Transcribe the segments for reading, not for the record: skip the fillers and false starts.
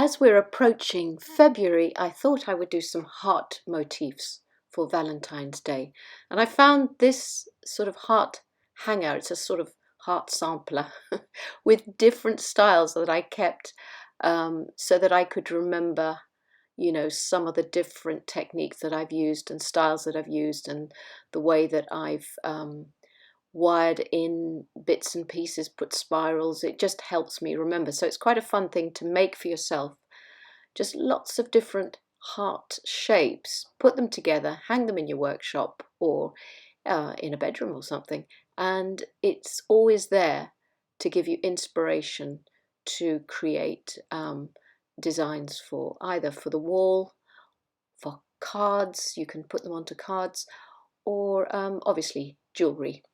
as we're approaching February, I thought I would do some heart motifs for Valentine's Day. And I found this sort of heart hanger, it's a sort of heart sampler with different styles that I kept so that I could remember, you know, some of the different techniques that I've used and styles that I've used and the way that I've wired in bits and pieces, put spirals. It just helps me remember. So it's quite a fun thing to make for yourself. Just lots of different heart shapes. Put them together, hang them in your workshop or in a bedroom or something. And it's always there to give you inspiration to create designs for either for the wall, for cards. You can put them onto cards, or obviously jewellery.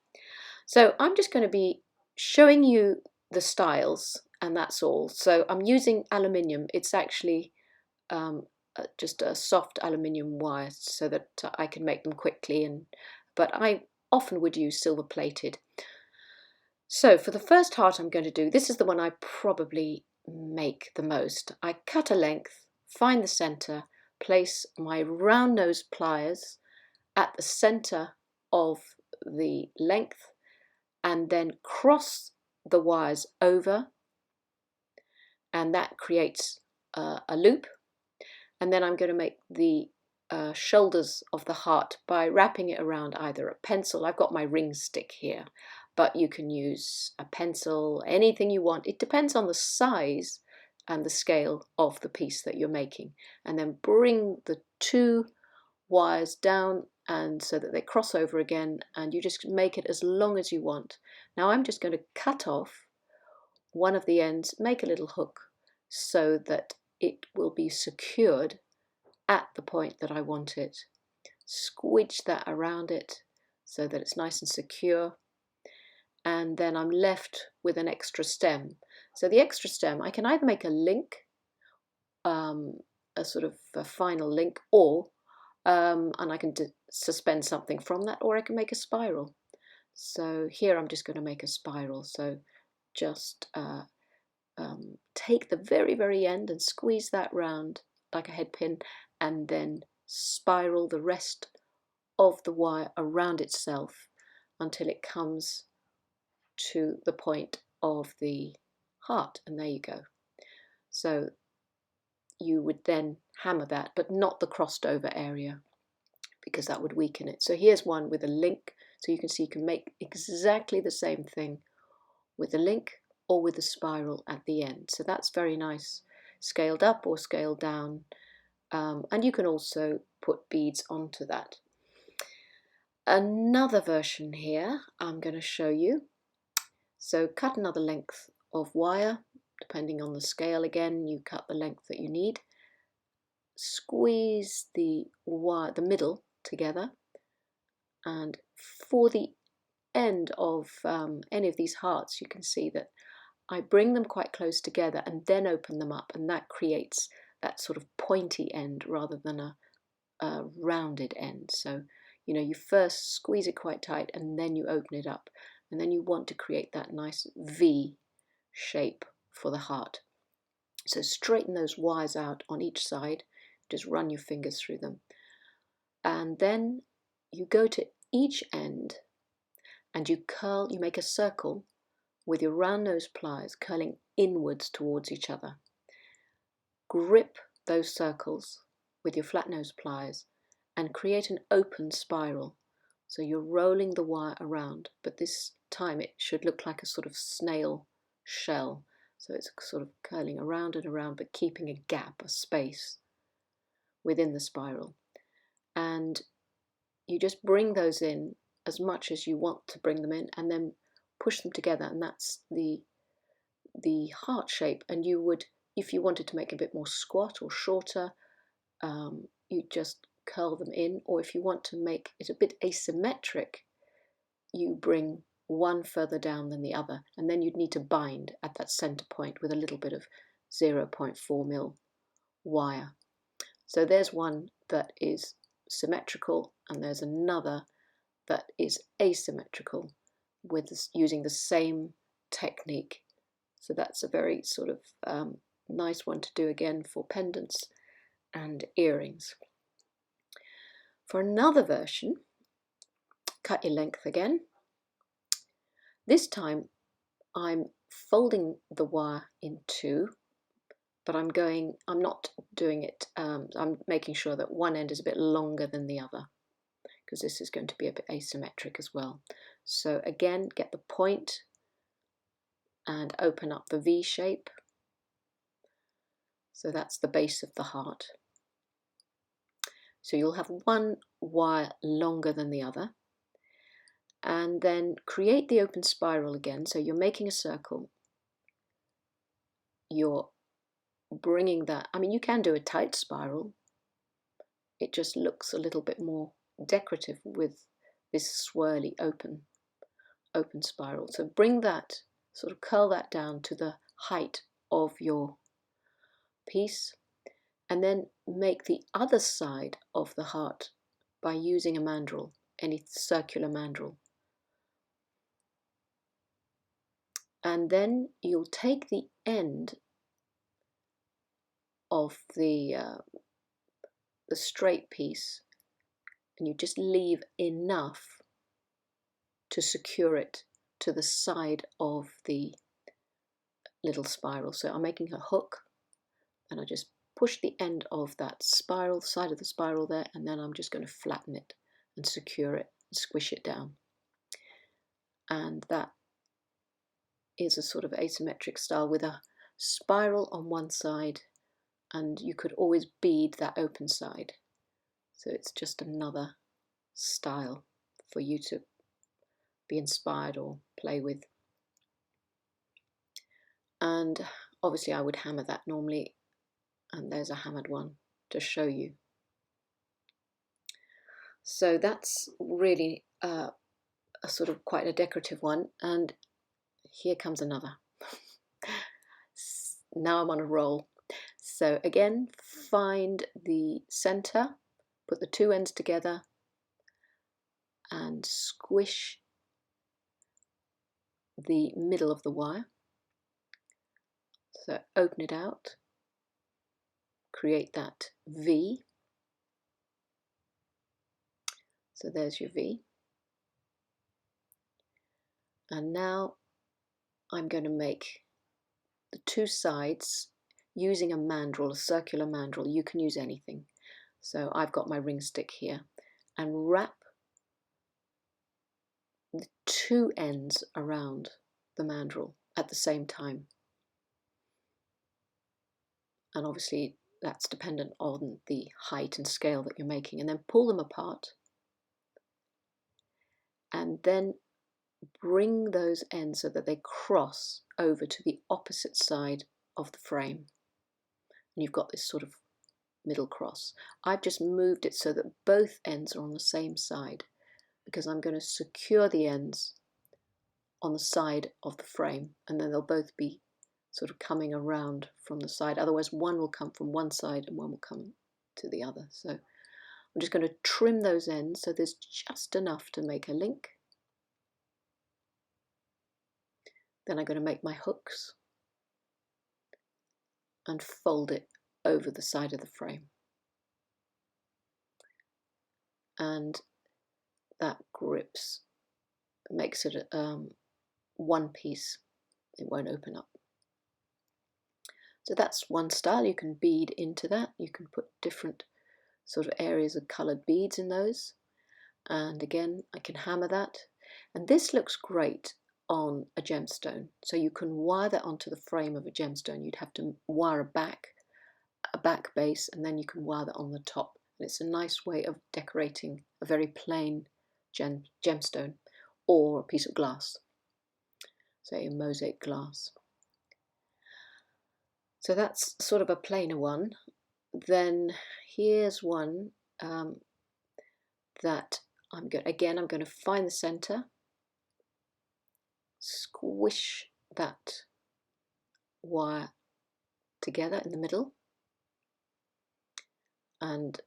So I'm just going to be showing you the styles, and that's all. So I'm using aluminium. It's actually just a soft aluminium wire so that I can make them quickly, but I often would use silver plated. So for the first heart I'm going to do, this is the one I probably make the most. I cut a length, find the center, place my round nose pliers at the center of the length, and then cross the wires over, and that creates a loop. And then I'm going to make the shoulders of the heart by wrapping it around either a pencil. I've got my ring stick here, but you can use a pencil, anything you want. It depends on the size and the scale of the piece that you're making. And then bring the two wires down and so that they cross over again, and you just make it as long as you want. Now I'm just going to cut off one of the ends, make a little hook so that it will be secured at the point that I want it. Squidge that around it so that it's nice and secure, and then I'm left with an extra stem. So the extra stem, I can either make a link, a sort of a final link, or and I can suspend something from that, or I can make a spiral. So here I'm just going to make a spiral. So just take the very end and squeeze that round like a head pin, and then spiral the rest of the wire around itself until it comes to the point of the heart, and there you go. So you would then hammer that, but not the crossed over area, because that would weaken it. So here's one with a link, so you can see you can make exactly the same thing with a link or with a spiral at the end. So that's very nice, scaled up or scaled down, and you can also put beads onto that. Another version here I'm going to show you. So cut another length of wire, depending on the scale. Again, you cut the length that you need, squeeze the wire, the middle together, and for the end of any of these hearts, you can see that I bring them quite close together and then open them up, and that creates that sort of pointy end rather than a rounded end. So you know, you first squeeze it quite tight and then you open it up, and then you want to create that nice V shape for the heart. So straighten those wires out on each side, just run your fingers through them, and then you go to each end and you curl, you make a circle with your round nose pliers curling inwards towards each other. Grip those circles with your flat nose pliers and create an open spiral. So you're rolling the wire around, but this time it should look like a sort of snail shell. So it's sort of curling around and around, but keeping a gap, a space within the spiral. And you just bring those in as much as you want to bring them in, and then push them together, and that's the heart shape. And you would, if you wanted to make a bit more squat or shorter, you just curl them in, or if you want to make it a bit asymmetric, you bring one further down than the other, and then you'd need to bind at that center point with a little bit of 0.4 mil wire. So there's one that is symmetrical, and there's another that is asymmetrical with using the same technique. So that's a very sort of nice one to do again for pendants and earrings. For another version, cut your length again. This time I'm folding the wire in two, but I'm not doing it, I'm making sure that one end is a bit longer than the other, because this is going to be a bit asymmetric as well. So again, get the point and open up the V shape. So that's the base of the heart. So you'll have one wire longer than the other, and then create the open spiral again. So you're making a circle, you're bringing that, I mean, you can do a tight spiral, it just looks a little bit more decorative with this swirly open spiral. So bring that, sort of curl that down to the height of your piece, and then make the other side of the heart by using a mandrel, any circular mandrel. And then you'll take the end of the straight piece, and you just leave enough to secure it to the side of the little spiral. So I'm making a hook, and I just push the end of that spiral, side of the spiral there, and then I'm just going to flatten it and secure it and squish it down. And that is a sort of asymmetric style with a spiral on one side, and you could always bead that open side. So it's just another style for you to be inspired or play with. And obviously I would hammer that normally, and there's a hammered one to show you. So that's really a sort of quite a decorative one, and here comes another. Now I'm on a roll. So again, find the center, put the two ends together and squish the middle of the wire. So open it out, create that V. So there's your V. And now I'm going to make the two sides using a mandrel, a circular mandrel. You can use anything. So I've got my ring stick here, and wrap the two ends around the mandrel at the same time. And obviously that's dependent on the height and scale that you're making, and then pull them apart, and then bring those ends so that they cross over to the opposite side of the frame, and you've got this sort of middle cross. I've just moved it so that both ends are on the same side, because I'm going to secure the ends on the side of the frame, and then they'll both be sort of coming around from the side. Otherwise one will come from one side and one will come to the other. So I'm just going to trim those ends so there's just enough to make a link. Then I'm going to make my hooks and fold it over the side of the frame. And that grips, makes it one piece. It won't open up. So that's one style. You can bead into that. You can put different sort of areas of coloured beads in those. And again, I can hammer that. And this looks great on a gemstone. So you can wire that onto the frame of a gemstone. You'd have to wire a back base, and then you can wire that on the top. And it's a nice way of decorating a very plain gemstone or a piece of glass, say a mosaic glass. So that's sort of a plainer one. Then here's one that I'm going to find the center, squish that wire together in the middle, and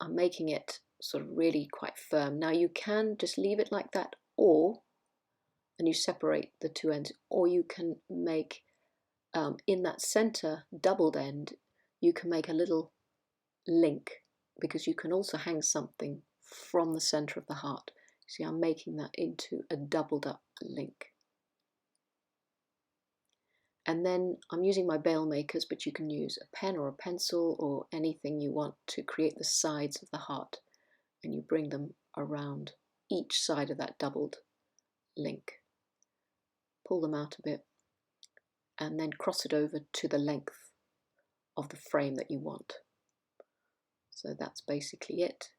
I'm making it sort of really quite firm. Now you can just leave it like that, and you separate the two ends, or you can make in that center doubled end, you can make a little link, because you can also hang something from the center of the heart. See, I'm making that into a doubled up link. And then I'm using my bail makers, but you can use a pen or a pencil or anything you want to create the sides of the heart, and you bring them around each side of that doubled link. Pull them out a bit and then cross it over to the length of the frame that you want. So that's basically it.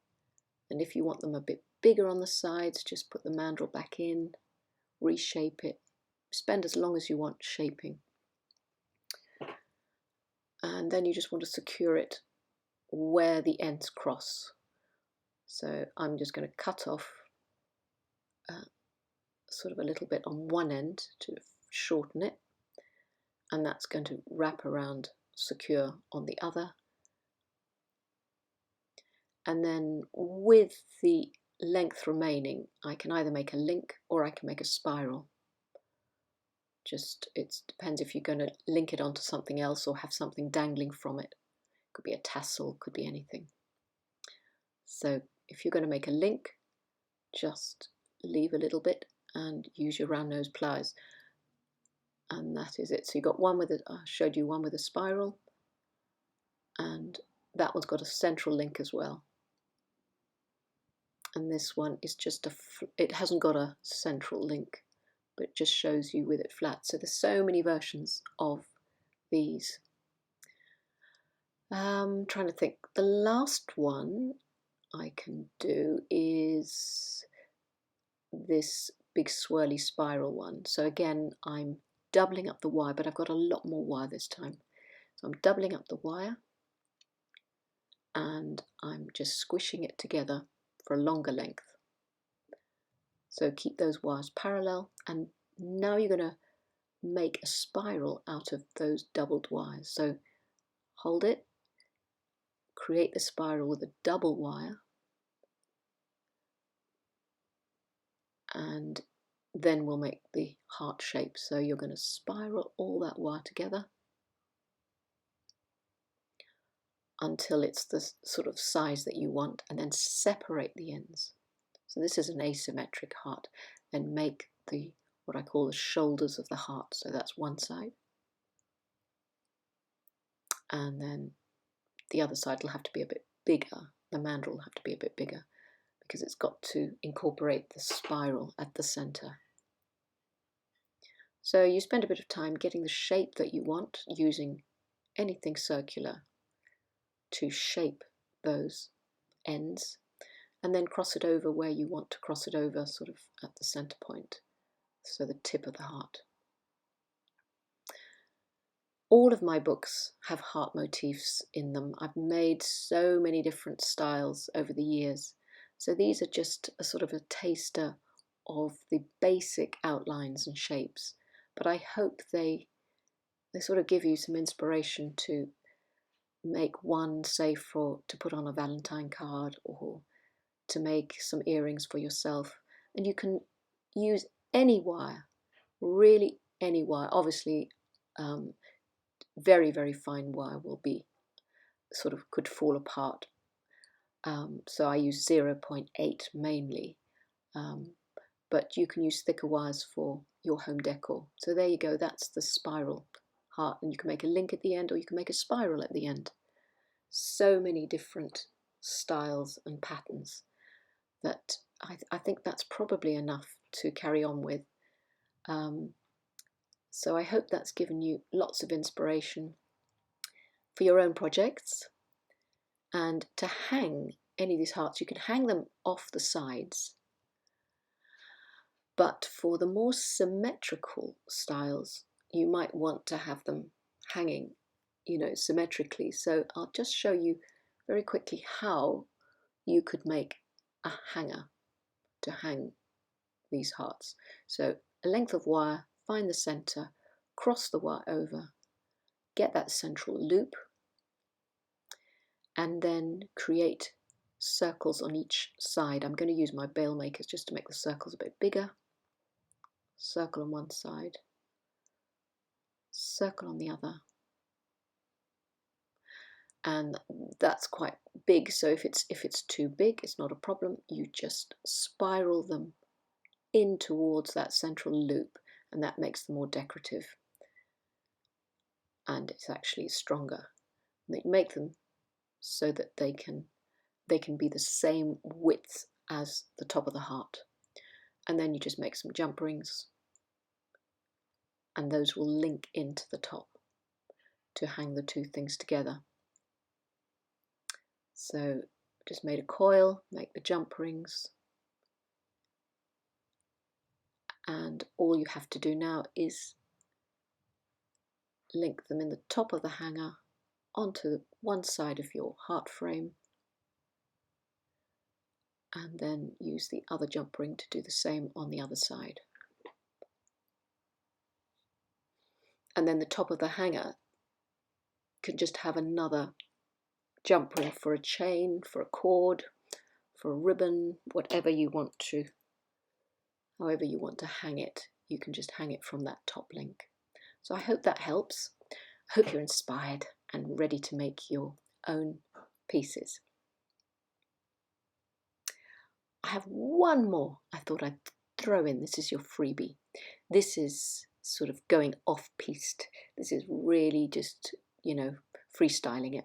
And if you want them a bit bigger on the sides, just put the mandrel back in, reshape it, spend as long as you want shaping. And then you just want to secure it where the ends cross. So I'm just going to cut off sort of a little bit on one end to shorten it, and that's going to wrap around secure on the other. And then with the length remaining, I can either make a link or I can make a spiral. Just, it depends if you're going to link it onto something else or have something dangling from it. Could be a tassel, could be anything. So if you're going to make a link, just leave a little bit and use your round nose pliers, and that is it. So you got one with I showed you one with a spiral, and that one's got a central link as well. And this one is just it hasn't got a central link, but just shows you with it flat. So there's so many versions of these. Trying to think. The last one I can do is this big swirly spiral one. So again, I'm doubling up the wire, but I've got a lot more wire this time. So I'm doubling up the wire and I'm just squishing it together for a longer length. So keep those wires parallel, and now you're going to make a spiral out of those doubled wires. So hold it, create the spiral with a double wire, and then we'll make the heart shape. So you're going to spiral all that wire together until it's the sort of size that you want, and then separate the ends. So this is an asymmetric heart, and make the what I call the shoulders of the heart. So that's one side, and then the other side will have to be a bit bigger. The mandrel will have to be a bit bigger because it's got to incorporate the spiral at the center. So you spend a bit of time getting the shape that you want, using anything circular to shape those ends, and then cross it over where you want to cross it over, sort of at the center point, so the tip of the heart. All of my books have heart motifs in them. I've made so many different styles over the years. So these are just a sort of a taster of the basic outlines and shapes. But I hope they sort of give you some inspiration to make one, say, to put on a Valentine card, or to make some earrings for yourself. And you can use any wire, really any wire. Obviously, very, very fine wire will be sort of could fall apart. So I use 0.8 mainly, but you can use thicker wires for your home decor. So there you go, that's the spiral heart, and you can make a link at the end, or you can make a spiral at the end. So many different styles and patterns that I think that's probably enough to carry on with. So I hope that's given you lots of inspiration for your own projects. And to hang any of these hearts, you can hang them off the sides. But for the more symmetrical styles, you might want to have them hanging, symmetrically. So I'll just show you very quickly how you could make a hanger to hang these hearts. So a length of wire, find the center, cross the wire over, get that central loop, and then create circles on each side. I'm going to use my bail makers just to make the circles a bit bigger. Circle on one side, circle on the other. And that's quite big, so if it's too big, it's not a problem. You just spiral them in towards that central loop, and that makes them more decorative, and it's actually stronger. And you make them so that they can be the same width as the top of the heart. And then you just make some jump rings, and those will link into the top to hang the two things together. So just made a coil, make the jump rings, and all you have to do now is link them in the top of the hanger onto one side of your heart frame, and then use the other jump ring to do the same on the other side. And then the top of the hanger can just have another jump ring for a chain, for a cord, for a ribbon, whatever you want to, however you want to hang it, you can just hang it from that top link. So I hope that helps. I hope you're inspired and ready to make your own pieces. I have one more I thought I'd throw in. This is your freebie. This is sort of going off-piste. This is really just, you know, freestyling it.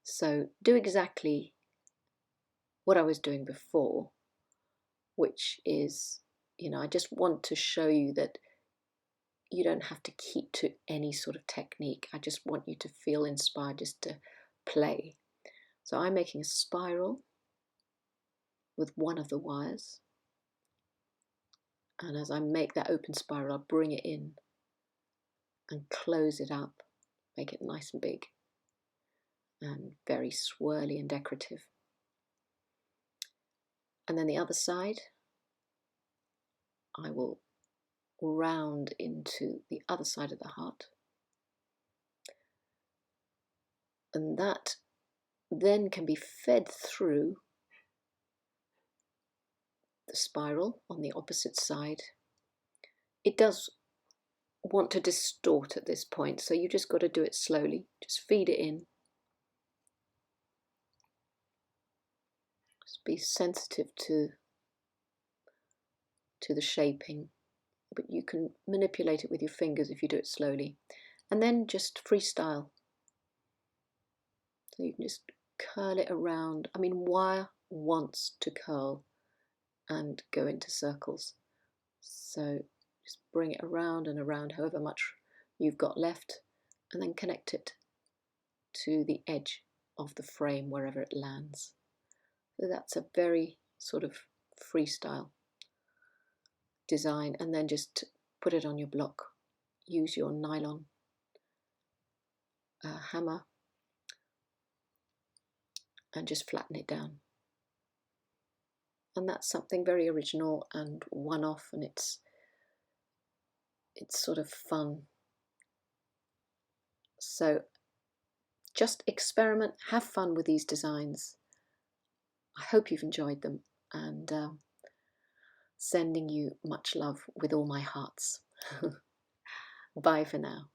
So do exactly what I was doing before, which is, you know, I just want to show you that you don't have to keep to any sort of technique. I just want you to feel inspired just to play. So I'm making a spiral with one of the wires, and as I make that open spiral, I'll bring it in and close it up, make it nice and big and very swirly and decorative. And then the other side, I will round into the other side of the heart, and that then can be fed through the spiral on the opposite side. It does want to distort at this point, so you just got to do it slowly. Just feed it in. Just be sensitive to the shaping, but you can manipulate it with your fingers if you do it slowly. And then just freestyle. So you can just curl it around. I mean, wire wants to curl and go into circles. So just bring it around and around however much you've got left, and then connect it to the edge of the frame wherever it lands. So that's a very sort of freestyle design, and then just put it on your block. Use your nylon hammer and just flatten it down. And that's something very original and one-off, and it's sort of fun. So just experiment, have fun with these designs. I hope you've enjoyed them, and sending you much love with all my hearts. Bye for now.